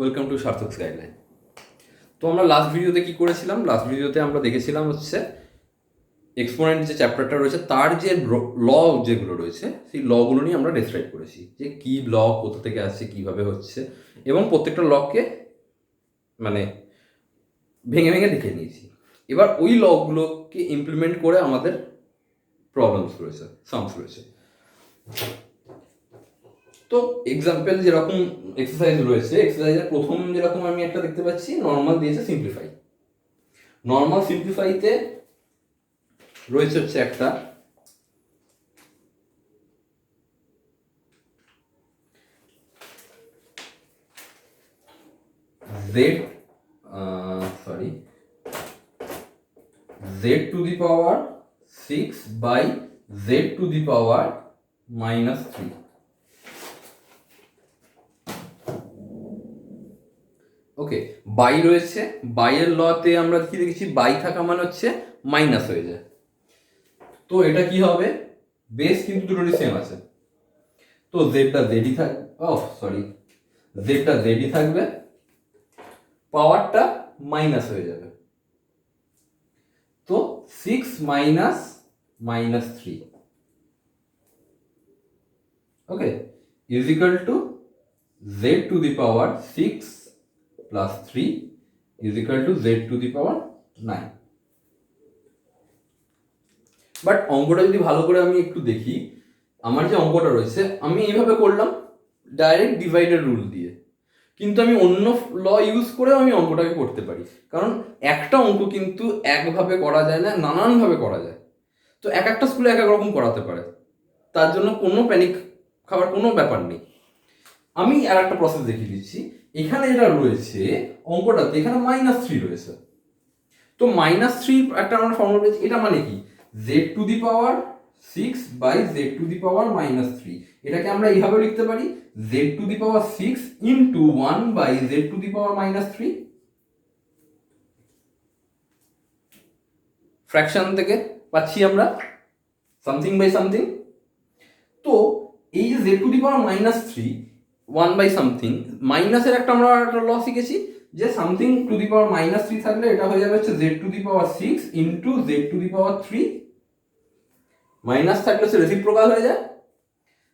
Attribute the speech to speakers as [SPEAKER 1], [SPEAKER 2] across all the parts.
[SPEAKER 1] Welcome to সার্থকস guideline. তো আমরা last ভিডিওতে কি করেছিলাম? লাস্ট ভিডিওতে আমরা দেখেছিলাম হচ্ছে এক্সপোনেন্ট যে চ্যাপ্টারটা রয়েছে তার যে ল যেগুলো রয়েছে সেই লগুলো নিয়ে আমরা ডেসক্রাইব করেছি, যে কি ল কোথা থেকে আসছে, কিভাবে হচ্ছে, এবং প্রত্যেকটা লকে মানে ভেঙে ভেঙে দেখে নিয়েছি। এবার ওই লগুলোকে ইমপ্লিমেন্ট করে আমাদের প্রবলেমস রয়েছে, সামস রয়েছে। তো এক্সাম্পল যেরকম এক্সারসাইজ রয়েছে, এক্সারসাইজের প্রথম যেরকম আমি একটা দেখতে পাচ্ছি, নর্মাল দিয়েছে সিম্পলিফাই। নর্মাল সিম্পলিফাইতে রয়েছে হচ্ছে একটা z to the power 6 by z to the power -3। Okay, by রয়েছে। বাইয়ের লতে আমরা কি দেখেছি, বাই থাকা মানে হচ্ছে মাইনাস হয়ে যায়। তো এটা কি হবে, বেস কিন্তু দুটোরই সেম আছে, তো জেডটা জেডই থাকবে, জেডটা জেডই থাকবে, পাওয়ারটা মাইনাস হয়ে যাবে। তো 6 minus -3, okay, is equal to z to the power 6 plus 3 is equal to z to the power 9। But অঙ্কটা যদি ভালো করে আমি একটু দেখি, আমার যে অঙ্কটা রয়েছে আমি এইভাবে করলাম ডাইরেক্ট ডিভাইডের রুল দিয়ে, কিন্তু আমি অন্য ল ইউজ করেও আমি অঙ্কটাকে করতে পারি, কারণ একটা অঙ্ক কিন্তু একভাবে করা যায় না, নানানভাবে করা যায়। তো এক একটা স্কুলে এক এক রকম করাতে পারে, তার জন্য কোনো প্যানিক খাবার কোনো ব্যাপার নেই। আমি আর একটা প্রসেস দেখিয়ে দিচ্ছি। এখানে যেটা রয়েছে অঙ্কটাতে, এখানে -3 রয়েছে। তো -3 একটা আমরা ফর্মুলা পেয়েছি, এটা মানে কি, z to the power 6 by z to the power -3। এটাকে আমরা এইভাবে লিখতে পারি, z টু দি পাওয়ার 6 ইন্টু 1 by z to the power -3। Fraction থেকে পাচ্ছি আমরা সামথিং বাই সামথিং। তো এই যে z to the power -3 1 by something, মাইনাসের একটা আমরা একটা ল শিখেছি, যে সামথিং টু দি পাওয়ার -3 থাকলে এটা হয়ে যাবে হচ্ছে z to the power 6 into z to the power 3। Minus থাকলে সে রেসিপ্রোকাল হয়ে যায়।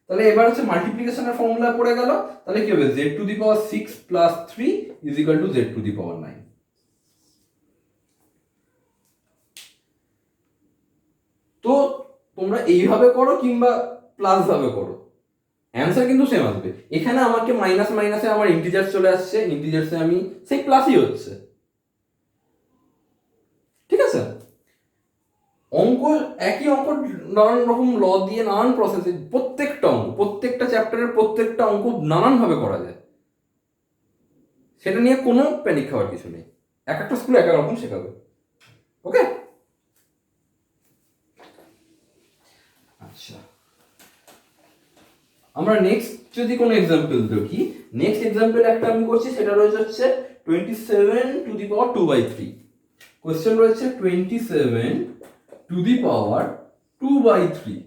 [SPEAKER 1] তাহলে এবার হচ্ছে মাল্টিপ্লিকেশনের ফর্মুলা পড়ে গেল, তাহলে কি হবে, z to the power 6 plus 3 is equal to z to the power 9। তো তোমরা এইভাবে করো কিংবা প্লাস ভাবে করো, অ্যান্সার কিন্তু সেম আসবে। এখানে আমাকে মাইনাস মাইনাসে আমার ইন্টিজার্স চলে আসছে, ইন্টিজার্সে আমি সেই প্লাসই হচ্ছে, ঠিক আছে। অঙ্ক একই অঙ্ক নানান রকম ল দিয়ে নানান প্রসেসে প্রত্যেকটা অঙ্ক, প্রত্যেকটা চ্যাপ্টারের প্রত্যেকটা অঙ্ক নানানভাবে করা যায়, সেটা নিয়ে কোনো প্যানিক খাওয়ার কিছু নেই। এক একটা স্কুলে এক এক রকম শেখাবে, ওকে। আচ্ছা, আমরা নেক্সট যদি কোনো এক্সাম্পল দেখি, নেক্সট এক্সাম্পল একটা আমি করছি, সেটা রয়েছে হচ্ছে 27 টু দি পাওয়ার 2/3। কোশ্চেন রয়েছে 27 টু দি পাওয়ার 2/3।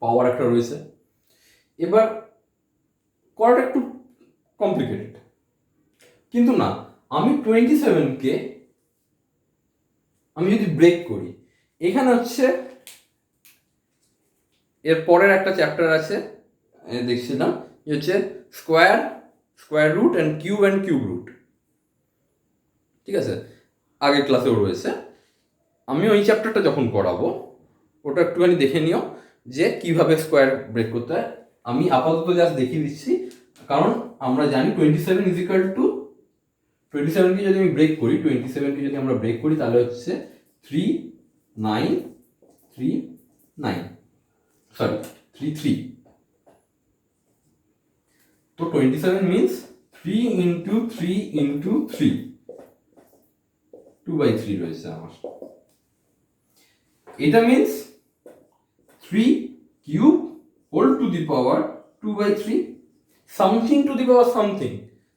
[SPEAKER 1] পাওয়ার একটা রয়েছে। এবার করাটা একটু কমপ্লিকেটেড, কিন্তু না, আমি 27কে আমি যদি ব্রেক করি, এখানে হচ্ছে এর পরের একটা চ্যাপ্টার আছে, দেখছিলাম যে হচ্ছে square root and cube root, ঠিক আছে, আগের ক্লাসেও রয়েছে। আমি ওই চ্যাপ্টারটা যখন করাবো ওটা একটুখানি দেখে নিও যে কিভাবে স্কোয়ার ব্রেক করতে হয়। আমি আপাতত জাস্ট দেখিয়ে দিচ্ছি, কারণ আমরা জানি 27 ইজ ইকুয়াল টু 27কে যদি আমি ব্রেক করি, 27কে যদি আমরা ব্রেক করি তাহলে হচ্ছে 3 9 3 9 3 3। তো 27 মিনস 3 ইন্টু 3 ইন্টু 3, 2/3 রয়েছে আমার। এটা means 3 cube whole to the power 2/3, something to the power something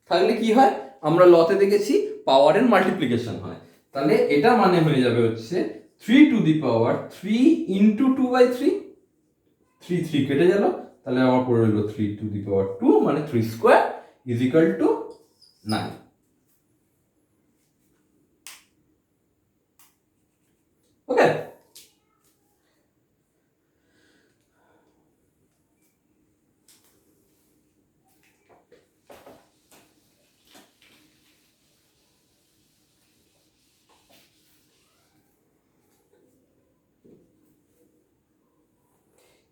[SPEAKER 1] থাকলে কি হয়, আমরা লতে দেখেছি পাওয়ারের মাল্টিপ্লিকেশন হয়। তাহলে এটা মানে হয়ে যাবে হচ্ছে 3 টু দি পাওয়ার 3 ইন্টু 2/3, 3 3 কেটে গেল, তাহলে আমার পড়ে রইল 3^2 মানে 3² = 9। ওকে,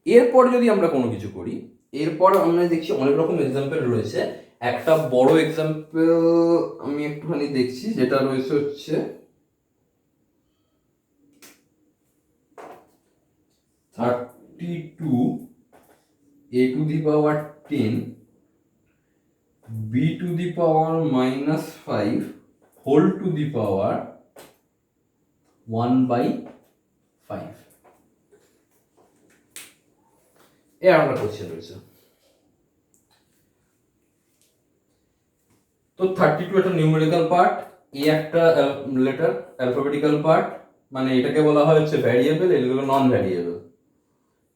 [SPEAKER 1] এরপর যদি আমরা কোনো কিছু করি, এরপর আমরা দেখছি অনেক রকম এক্সাম্পল রয়েছে। একটা বড় এক্সাম্পল আমি একটুখানি দেখছি, যেটা রয়েছে হচ্ছে 32a⁻10 b⁻−5 1/5 এর একটা কোশ্চেন রয়েছে। তো 32 একটা নিউমেরিক্যাল পার্ট, এ একটা লেটার অ্যালফাবেটিক্যাল পার্ট, মানে এটাকে বলা হয় হচ্ছে ভ্যারিয়েবল, এগুলো নন ভ্যারিয়েবল,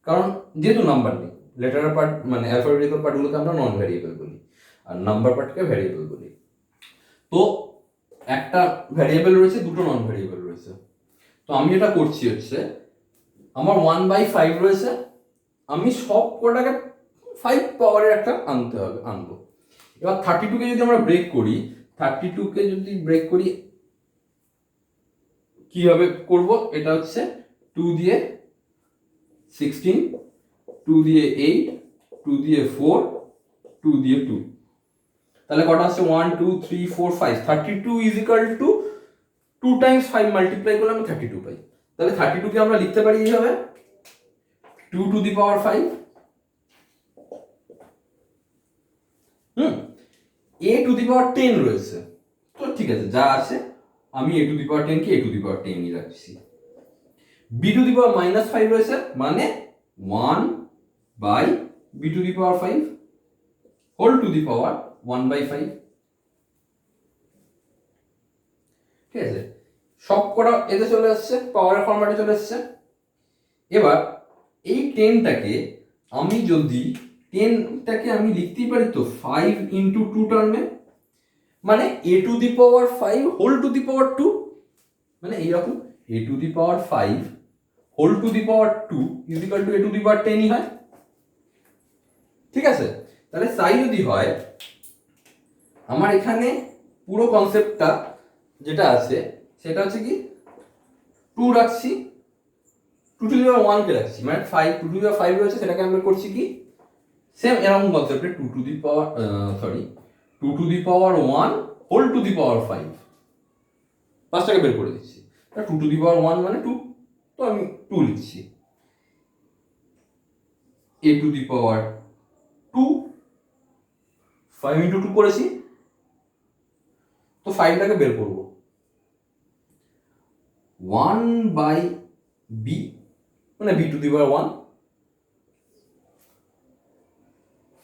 [SPEAKER 1] কারণ যেহেতু নাম্বার নেই। লেটার পার্ট মানে অ্যালফাবেটিক্যাল পার্টগুলোকে আমরা নন ভ্যারিয়েবল বলি, আর নাম্বার পার্টকে ভ্যারিয়েবল বলি। তো একটা ভ্যারিয়েবল রয়েছে, দুটো নন ভ্যারিয়েবল রয়েছে। তো আমি এটা করছি হচ্ছে, আমার 1/5 রয়েছে, আমি সব কটাকে 5 পাওয়ারের একটা আনবো। এবার 32কে যদি আমরা ব্রেক করি, 32কে যদি ব্রেক করি কিভাবে করব, এটা হচ্ছে 2 দিয়ে 16, 2 দিয়ে 8, 2 দিয়ে 4, 2 দিয়ে 2, তাহলে কটা আসছে 1 2 3 4 5। 32 = 2 টাইমস 5 মাল্টিপ্লাই করলে আমি 32 পাই। তাহলে 32কে আমরা লিখতে পারি এইভাবে 2^5। a⁻10 রয়েছে, তো ঠিক আছে, যা আছে আমি a⁻10 কে a⁻10ই রাখছি। b⁻−5 রয়েছে, মানে 1/b⁵ হোল টু দি পাওয়ার 1/5। ঠিক আছে, সব কটা এতে চলে আসছে, পাওয়ারের ফরম্যাটে চলে আসছে। এবার এই 10টাকে আমি যদি 10টাকে আমি লিখতেই পারি তো 5 × 2 টার্মে, মানে a⁵ whole to the power 2, মানে এইরকম a⁵ whole to the power 2 = a⁻10ই হয়। ঠিক আছে, তাহলে তাই যদি হয়, আমার এখানে পুরো কনসেপ্টটা যেটা আছে সেটা হচ্ছে কি 2 রাখছি, 2^1 কে রাখছি, মানে 2^5 রয়েছে, সেটাকে আমরা করছি কি সেম এরকম কনসেপ্টে 2^1 হোল টু দি পাওয়ার 5, পাঁচটাকে বের করে দিচ্ছি। 2^1 মানে 2, তো আমি 2 লিখছি। a⁻2 5 × 2 করেছি, তো 5টাকে বের করব 1/b মানে b⁻1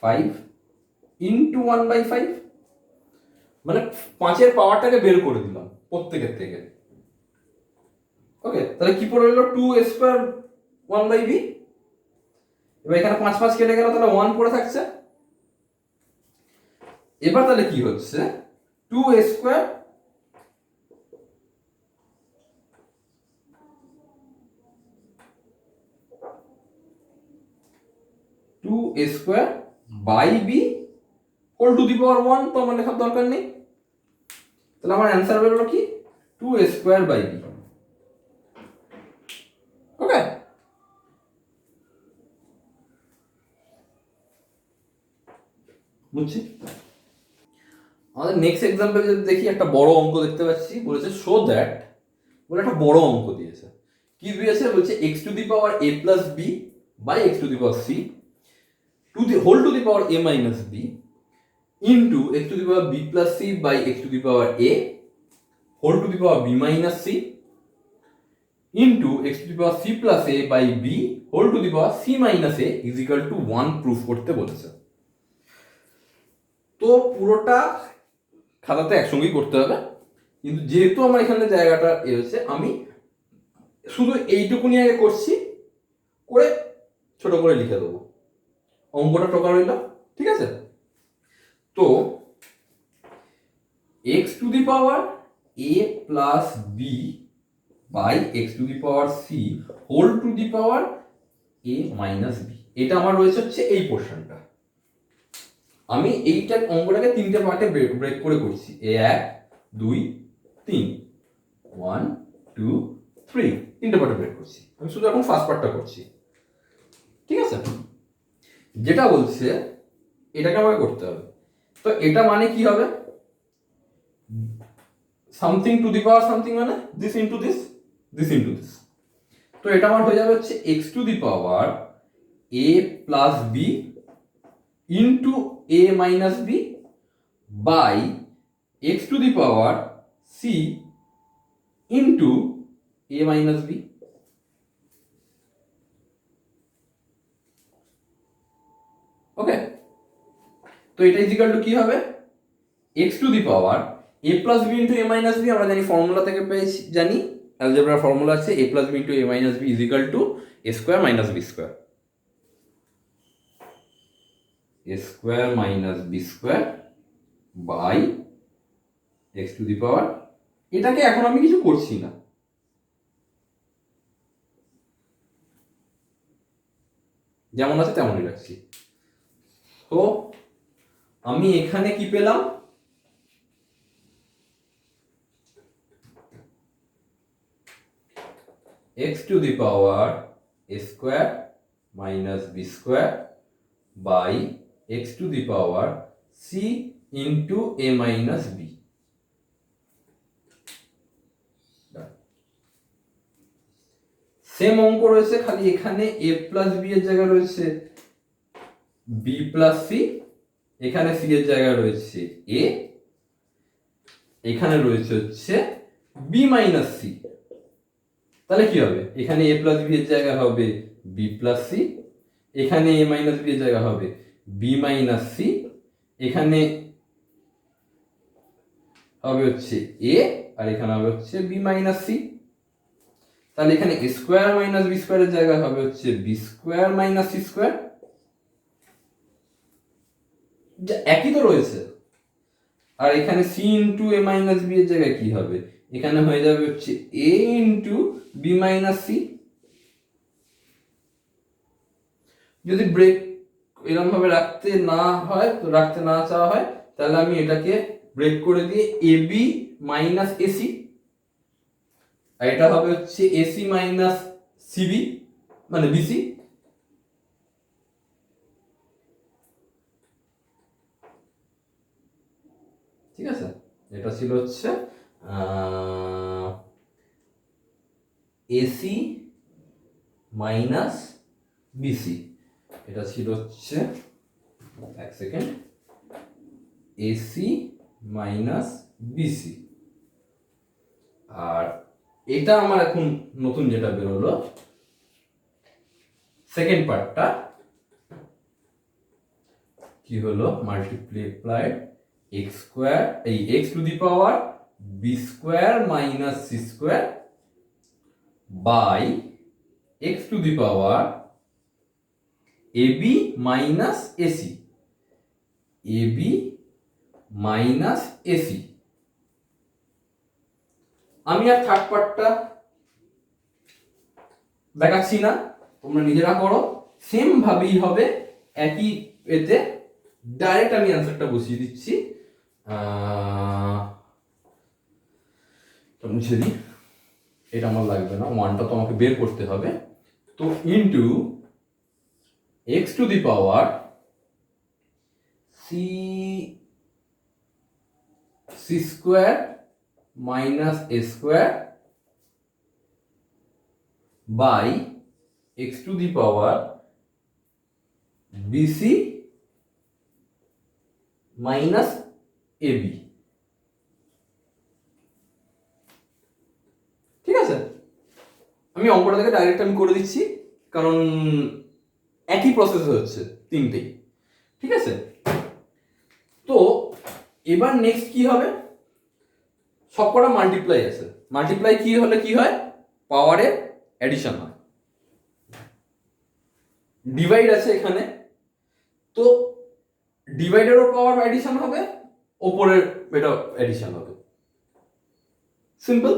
[SPEAKER 1] 5 × 1/5, মানে 5-এর পাওয়ারটাকে বের করে দিলাম প্রত্যেকের থেকে। ওকে, তাহলে কি পড়ে রইল 2² 1/b। এবার এখানে 5 5 কেটে গেল, তাহলে 1 পড়ে থাকছে। এবার তাহলে কি হচ্ছে 2² 2² হোল টু দি পাওয়ার 1, তো আমার লেখার দরকার নেই। তাহলে আমার অ্যান্সার বেরোলো কি 2²/b। ওকে, বুঝছি। আমাদের নেক্সট এক্সাম্পল যদি দেখি, একটা বড় অঙ্ক দেখতে পাচ্ছি, বলেছে শো দ্যাট, বলে একটা বড় অঙ্ক দিয়েছে। কি দিয়েছে বলছে x⁴ a+b by x⁴c to the whole to the power a-b into x⁴b+c by x⁴a whole to the power b-c into x⁴c+a by b whole to the power c-a = 1 proof করতে বলেছে। তো পুরোটা খাতাতে একসঙ্গেই করতে হবে, কিন্তু যেহেতু আমার এখানে জায়গাটা হচ্ছে, আমি শুধু এইটুকুনি আগে করছি, করে ছোট করে লিখে দেবো। অঙ্কটা টোকা রইল, ঠিক আছে? তো x to the power a plus b by x to the power c whole to the power a minus b, এটা আমার রয়েছে হচ্ছে এই পোর্শনটা। আমি এইটা অঙ্কটাকে তিনটে পার্টে ব্রেক করে করছি, এ 1 2 3, 1 2 3, তিনটে পার্টে ব্রেক করছি। আমি শুধু এখন ফার্স্ট পার্টটা করছি, ঠিক আছে? যেটা বলছে এটাকে আমাকে করতে হবে। তো এটা মানে কি হবে, something to the power something মানে this into this, this into this. তো এটা আমার হয়ে যাবে হচ্ছে x to the power a plus b into a minus b by x to the power c into a minus b. Okay, তো এটা is equal to কি হবে, x to the power a plus b into a minus b, আমরা জানি formula থেকে পেয়েছি, জানি অ্যালজেব্রার ফর্মুলা আছে এ plus b into a minus b is equal to a square minus b square, a square minus b square by x to the power, এটাকে এখন আমি কিছু করছি না, যেমন আছে তেমনই রাখছি। তো আমি এখানে কি পেলাম, x to the power a square minus b square by x to the power c into a minus b. Same অঙ্ক রয়েছে, খালি এখানে এ প্লাস বি এর জায়গায় রয়েছে বি প্লাস সি, এখানে সি এর জায়গায় রয়েছে এ, এখানে রয়েছে হচ্ছে বি মাইনাস সি। তাহলে কি হবে, এখানে এ প্লাস বি এর জায়গা হবে বি প্লাস সি, এখানে এ মাইনাস বি এর জায়গা হবে বি মাইনাস সি, এখানে হবে হচ্ছে এ আর এখানে হবে হচ্ছে বি মাইনাস সি। তাহলে এখানে এ স্কোয়ার মাইনাস বি স্কোয়ারের জায়গা হবে হচ্ছে b square minus c square, একই তো রয়েছে। আর এখানে c into a minus b এর জায়গায় কি হবে, এখানে হয়ে যাবে হচ্ছে a into b minus c. যদি ব্রেক এরকম ভাবে রাখতে না চাওয়া হয় তাহলে আমি এটাকে ব্রেক করে দিয়ে এ বি মাইনাস এসি, আর এটা হবে হচ্ছে এসি মাইনাস সিবি মানে বিসি। ঠিক আছে, এটা ছিল হচ্ছে এসি মাইনাস বিসি, এটা ছিল হচ্ছে এক সেকেন্ড এসি মাইনাস বিসি। আর এটা আমার এখন নতুন যেটা বেরোলো সেকেন্ড পার্টটা কি হলো, মাল্টিপ্লাইড এক্স স্কোয়ার এই x to the power b square minus c square by x to the power ab minus ac, ab minus ac. আমি আর থার্ড পার্টটা দেখাচ্ছি না, তোমরা নিজেরা করো, সেম ভাবেই হবে, একই এতে ডাইরেক্ট আমি অ্যান্সারটা বসিয়ে দিচ্ছি। মুছে দিই, এটা আমার লাগবে না, ওয়ানটা তো আমাকে বের করতে হবে। তো into x to the power c square minus a square by x to the power bc minus ab. ঠিক আছে, আমি অঙ্কটা থেকে ডাইরেক্ট আমি করে দিচ্ছি কারণ একই প্রসেস হচ্ছে তিনটেই। ঠিক আছে, তো এবার নেক্সট কি হবে, সবকটা মাল্টিপ্লাই আছে, মাল্টিপ্লাই কি হলে কি হয়, পাওয়ারের অ্যাডিশন হয়। ডিভাইড আছে এখানে, তো ডিভাইডেরও পাওয়ার অ্যাডিশন হবে, ওপরের এটা অ্যাডিশন হবে, সিম্পল।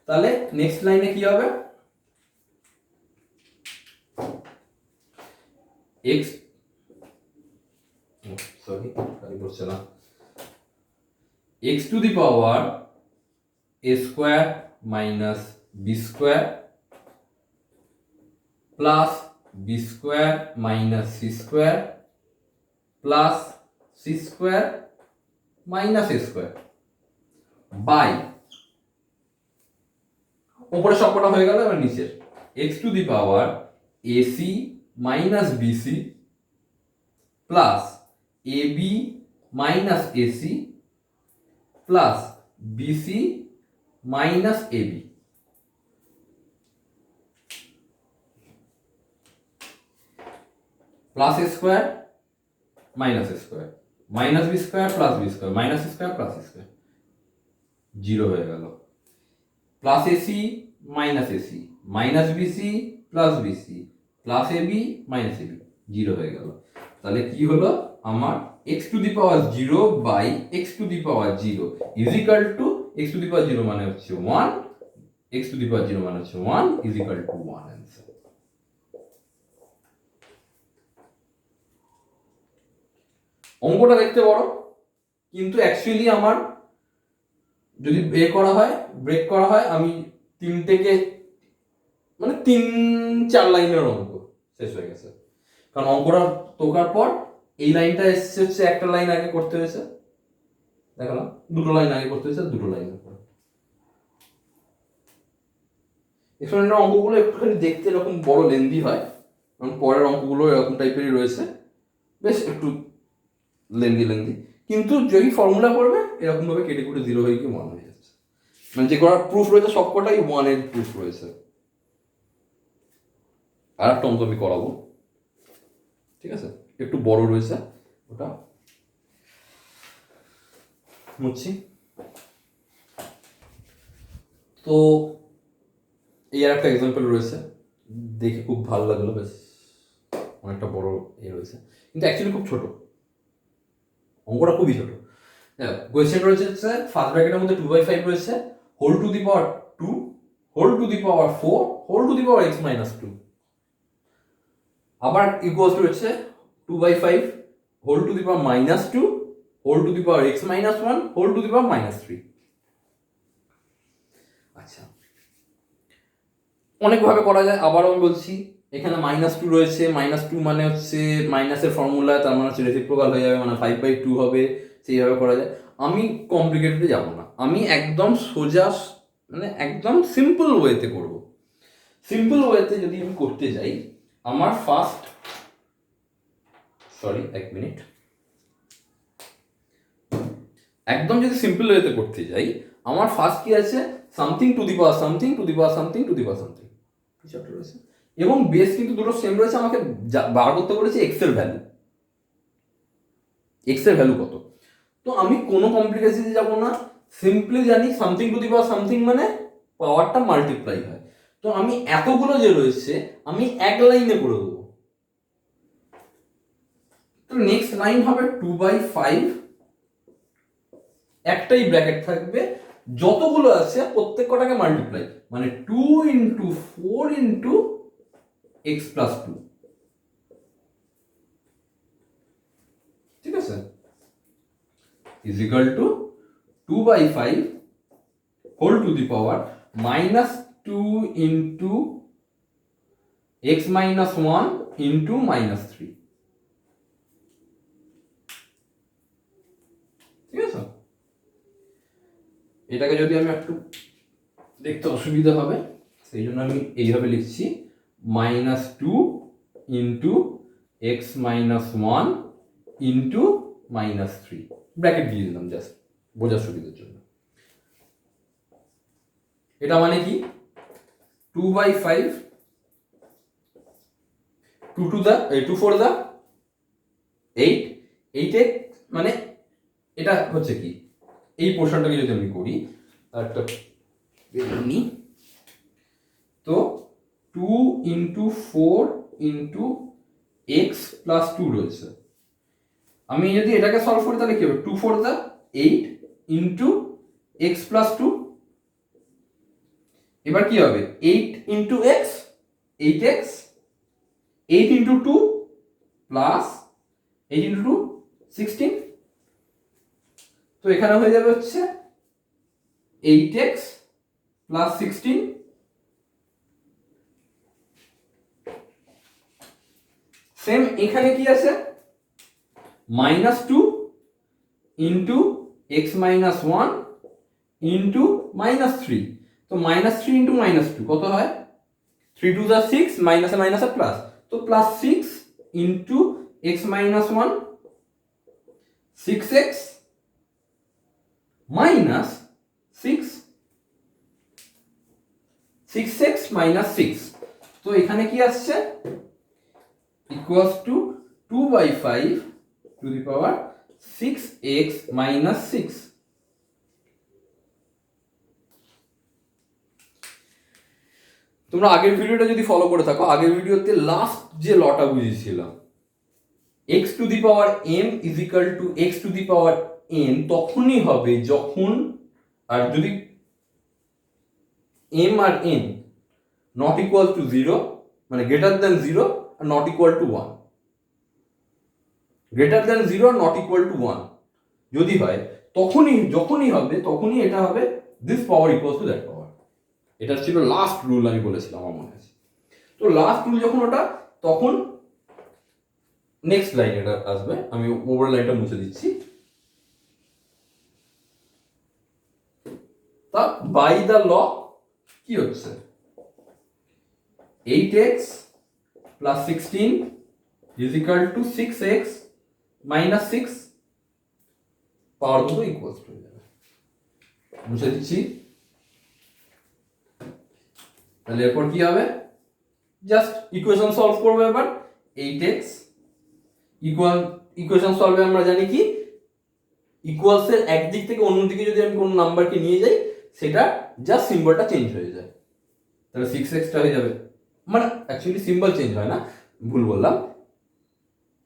[SPEAKER 1] তাহলে নেক্সট লাইনে কি হবে, এক্স সরি তাই বলছে না, x to the power a square minus b square plus b square minus c square plus c square minus a square by, উপরে সবকটা হয়ে গেল, এবার নিচের x to the power ac minus bc plus ab minus ac plus bc minus ab plus a square minus a square minus b square plus b square minus square plus square, zero হয়ে গেল, plus ac minus AC minus bc plus bc plus ab minus ab, zero হয়ে গেল। তাহলে কি হলো আমার x to the power zero by x to the power zero is equal to x to the power zero মানে হচ্ছে one, x to the power zero মানে হচ্ছে one is equal to one answer. অঙ্কটা দেখতে বড়, কিন্তু actually আমার যদি ব্রেক করা হয় আমি মানে 3-4 লাইনের অঙ্ক শেষ হয়ে গেছে। কারণ অঙ্কটা তোকার পর এই লাইনটা এসছে হচ্ছে একটা লাইন আগে করতে হয়েছে, দেখালাম দুটো লাইন আগে করতে হয়েছে, দুটো লাইন পরে এক্সপেরিমেন্টের অঙ্কগুলো একটুখানি দেখতে এরকম বড় লেন্দি হয়, কারণ পরের অঙ্কগুলো এরকম টাইপেরই রয়েছে, বেশ একটু লেন্দি, কিন্তু যদি ফর্মুলা করবে এরকম ভাবে কেটে কুটে জিরো হয়ে গিয়ে ওয়ান হয়ে যাচ্ছে, মানে যে কটা প্রুফ রয়েছে সবকটাই ওয়ানের প্রুফ রয়েছে। আর একটা অঙ্ক আমি করাবো, ঠিক আছে, একটু বড় রয়েছে, ওটা মুছছি। তো এই আর একটা এক্সাম্পল রয়েছে, দেখে খুব ভালো লাগলো, বেশ অনেকটা বড় রয়েছে, কিন্তু অ্যাকচুয়ালি খুব ছোট, অঙ্কটা খুবই ছোট। কোয়েশ্চেন রয়েছে ফার্স্ট ব্র্যাকেটের মধ্যে 2/5 রয়েছে, whole to the power 2, whole to the power 4, whole to the power x minus 2, আবার ইকুয়ালস টু হচ্ছে 2/5 whole to the power minus 2, whole to the power x minus 1, whole to the power minus 3। আচ্ছা, অনেকভাবে করা যায়, আবার আমি বলছি এখানে -2 রয়েছে, -2 মানে হচ্ছে মাইনাসের ফর্মুলা, তার মানে হচ্ছে রেসিপ্রোকাল হয়ে যাবে, মানে 5/2 হবে, সেইভাবে করা যায়। আমি কমপ্লিকেটেডে যাব না, আমি একদম সোজা মানে একদম সিম্পল ওয়েতে করব। সিম্পল ওয়েতে যদি আমি করতে যাই, আমার ফার্স্ট একদম যদি সিম্পল ওয়েতে করতে যাই, আমার ফার্স্ট কি আছে, something to the power something to the power something to the power something কিছু একটা রয়েছে, এবং বেস কিন্তু দুটো সেম রয়েছে। আমাকে বার করতে বলেছে এক্স এর ভ্যালু, এক্স এর ভ্যালু কত। তো আমি কোনো কমপ্লিকেশনে যাব না, সিম্পলি জানি something to the power something মানে পাওয়ারটা মাল্টিপ্লাই হয়। তো আমি এতগুলো যে রয়েছে আমি এক লাইনে করে দেবো। তো নেক্সট লাইন হবে 2/5, একটাই ব্র্যাকেট থাকবে, যতগুলো আছে প্রত্যেক কটাকে মাল্টিপ্লাই, মানে 2 × 4 × x + 2, ঠিক আছে, is equal to 2/5 whole to the power -2 × x - 1 × -3, ঠিক আছে। এটাকে যদি আমি একটু দেখতে অসুবিধা হবে, সেই জন্য আমি এইভাবে লিখছি -2 × x - 1 × -3, ব্র্যাকেট দিয়ে দিলাম জাস্ট বোঝার সুবিধার জন্য। এটা মানে কি 2/5 2 4 8, 8 মানে এটা হচ্ছে কি, এই পোর্শনটাকে যদি আমি করি, একটা বেরোনি, তো 2 × 4 × x + 2 রয়েছে, আমি যদি এটাকে সলভ করি তাহলে কি হবে, 2 4 দা 8 ইন্টু এক্স প্লাস 2। এবার কি হবে, 8 into x 8x, 8 into 2 plus 8 into 2 16। তো এখানে হয়ে যাবে হচ্ছে 8x প্লাস 16। সেম এখানে কি আছে, -2 ইন্টু এক্স মাইনাস 1 ইন্টু -3। তো -3 ইন্টু -2 কত হয়, 3 2 যা 6, মাইনাসে মাইনাসে প্লাস, তো +6 into x minus 1 6x minus 6, 6x minus 6। তো এখানে কি আসছে, equals to 2/5 two the power 6x minus 6। তোমরা আগের ভিডিওটা যদি ফলো করে থাকো, আগের ভিডিওতে লাস্ট যে লটা বুঝিয়েছিলাম, x to the power m is equal to x to the power n তখনই হবে যখন, আর যদি m আর n নট ইকুয়াল টু 0, মানে গ্রেটার দেন 0 আর not equal to 1, greater than 0 আর নট ইকুয়াল টু 1 যদি হয়, যখনই হবে তখনই এটা হবে this power equal to that power. এটা ছিল লাস্ট রুল, আমি বলেছিলাম আমার মনে আছে। তো লাস্ট রুল যখন ওটা, তখন নেক্সট লাইন এটা আসবে, আমি ওভার লাইনটা মুছে দিচ্ছি। তা বাই দ্য ল কি হচ্ছে, 8x plus 16 is equal two 6x minus 6, পাওয়ার দুটো ইকুয়াল হয়ে যাবে। মুছে দিচ্ছি। তাহলে এরপর কি হবে, জাস্ট ইকুয়েশন সলভ করবো এবার। 8x ইকুয়েশন সলভে আমরা জানি কি, ইকুয়ালসের একদিক থেকে অন্যদিকে যদি আমি কোনো নাম্বারকে নিয়ে যাই, সেটা জাস্ট সিম্বলটা চেঞ্জ হয়ে যায়। তাহলে 6xটা হয়ে যাবে, মানে অ্যাকচুয়ালি সিম্বল চেঞ্জ হয় না, ভুল বললাম,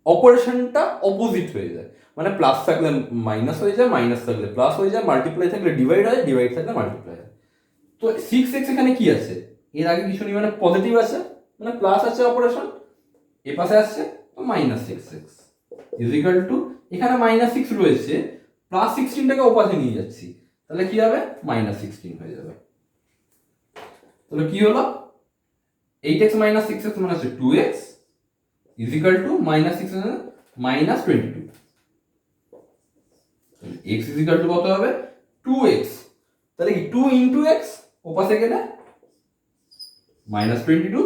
[SPEAKER 1] অপারেশনটা অপোজিট হয়ে যায়। মানে প্লাস থাকলে মাইনাস হয়ে যায়, মাইনাস থাকলে প্লাস হয়ে যায়, মাল্টিপ্লাই থাকলে ডিভাইড হয়, ডিভাইড থাকলে মাল্টিপ্লাই হয়। তো 6x এখানে কি আছে, এর আগে কিছু নেই, মানে পজিটিভ আছে, মানে প্লাস আছে অপারেশন, এ পাশে আসছে, তো -6x ইজ ইকুয়াল টু, এখানে -6 রয়েছে, +16টাকে ওপাশে নিয়ে যাচ্ছি, তাহলে কি হবে, -16 হয়ে যাবে। তাহলে কি হলো, 8x মাইনাস 6x মানে হচ্ছে 2x is equal two -6 minus 22। x is equal two কত হবে, 2x। তাহলে কি 2 ইন্টু x, ওপাশে গেলে -22/2,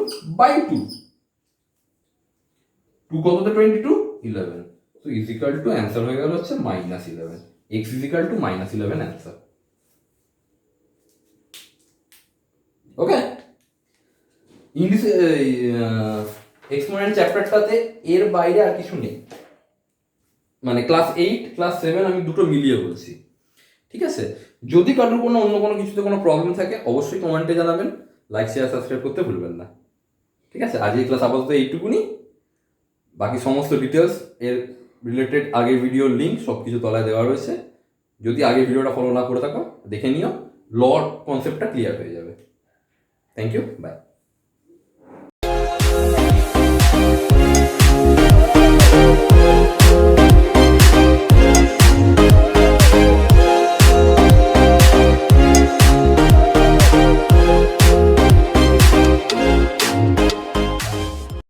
[SPEAKER 1] 2 কততে 22, 11। তো ইজ ইকুয়াল টু অ্যান্সার হয়ে গেল হচ্ছে -11, x is equal to -11 answer. Okay, English exponent চ্যাপ্টারটাতে এর বাইরে আর কিছু নেই, মানে ক্লাস 8 ক্লাস 7 আমি দুটো মিলিয়ে বলছি, ঠিক আছে। যদি কারোর অন্য কোনো কিছুতে কোনো প্রবলেম থাকে অবশ্যই কমেন্টে জানাবেন, লাইক শেয়ার সাবস্ক্রাইব করতে ভুলবেন না, ঠিক আছে। আজ এই ক্লাস আপাতত এইটুকুনি, বাকি সমস্ত ডিটেলস এর রিলেটেড আগের ভিডিওর লিঙ্ক সব কিছু তলায় দেওয়া রয়েছে, যদি আগের ভিডিওটা ফলো না করে থাকো দেখে নিও, ল কনসেপ্টটা ক্লিয়ার হয়ে যাবে। Thank you, by.